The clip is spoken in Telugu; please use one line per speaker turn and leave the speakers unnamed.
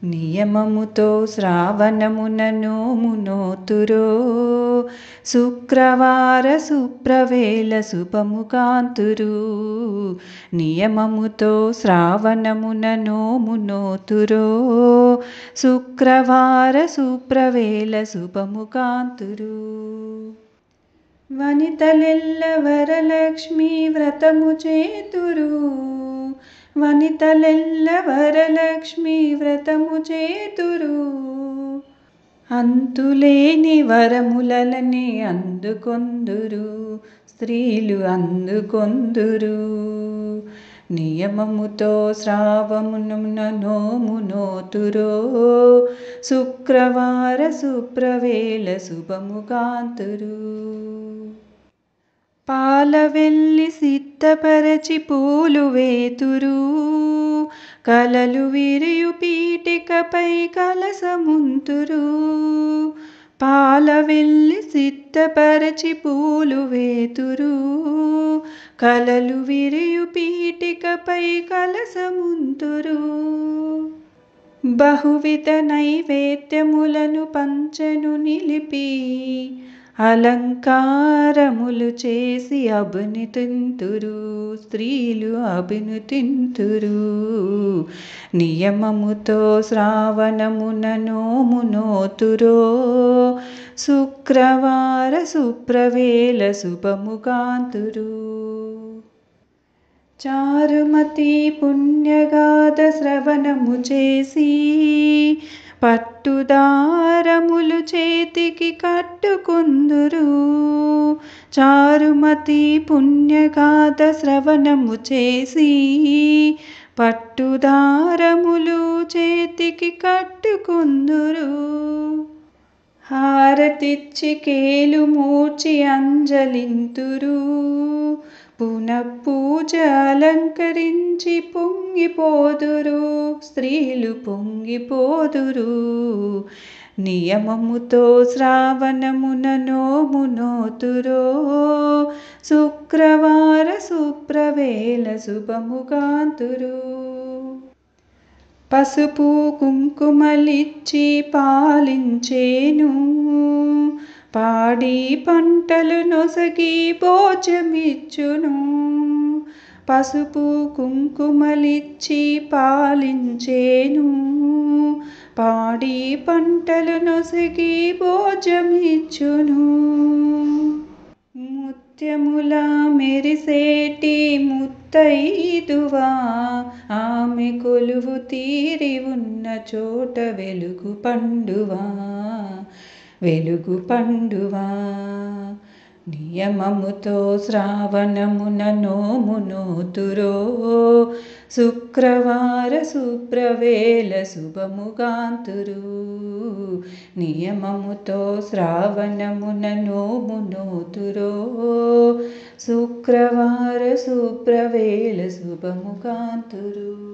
నియమముతో శ్రావణమున నోమునోతురో శుక్రవార సుప్రవేళ శుభముకాంతురు. నియమముతో శ్రావణమున నోమునోతురో శుక్రవార సుప్రవేళ శుభముకాంతురు. వనితలెల్ల వరలక్ష్మీ వ్రతము చేతురు. వనితలెల్ల వరలక్ష్మీ వ్రతము చేతురు. అంతులేని వరములనే అందుకొందురు. స్త్రీలు అందుకొందురు. నియమముతో శ్రావణమున నోమునోతురో శుక్రవార సుప్రవేళ శుభముకాంతురు. పాలవెల్లి సిద్ధపరచి పూలు వేతురు. కలలు విరియు పీఠికపై కలసముంతురు. పాలవెల్లి సిద్ధపరచి పూలు వేతురు. కలలు విరియు పీఠికపై కలసముంతురు. బహువిధ నైవేద్యములను పంచను నిలిపి అలంకారములు చేసి అభినుతింతురు. స్త్రీలు అభినుతింతురు. నియమముతో శ్రావణమున నోమునోతురో శుక్రవార సుప్రవేళ శుభముకాంతురు. చారుమతి పుణ్యగాథ శ్రవణము చేసి పట్టుదారములు చేతికి కట్టుకుందురు. చారుమతి పుణ్యగాథ శ్రవణము చేసి పట్టుదారములు చేతికి కట్టుకుందురు. హారతిచ్చి కేలు మూర్చి అంజలింతురు. పునఃపూజ అలంకరించి పొంగిపోదురు. స్త్రీలు పొంగిపోదురు. నియమముతో శ్రావణమున నోమునోతురో శుక్రవార సుప్రవేళ శుభముకాంతురు. పసుపు కుంకుమలిచ్చి పాలించేను. పాడి పంటలు నొసగి భోజమిచ్చును. పసుపు కుంకుమలిచ్చి పాలించేను. పాడి పంటలు నొసగి భోజమిచ్చును. ముత్యముల మెరిసేటి ముత్తైదువా ఆమె కొలువు తీరి ఉన్న చోట వెలుగు పండువా. వెలుగు పండువా. నియమముతో శ్రావణమున నోమునోతురో శుక్రవార సుప్రవేళ శుభముకాంతురు. నియమముతో శ్రావణమున నోమునోతురో శుక్రవార సుప్రవేళ శుభముకాంతురు.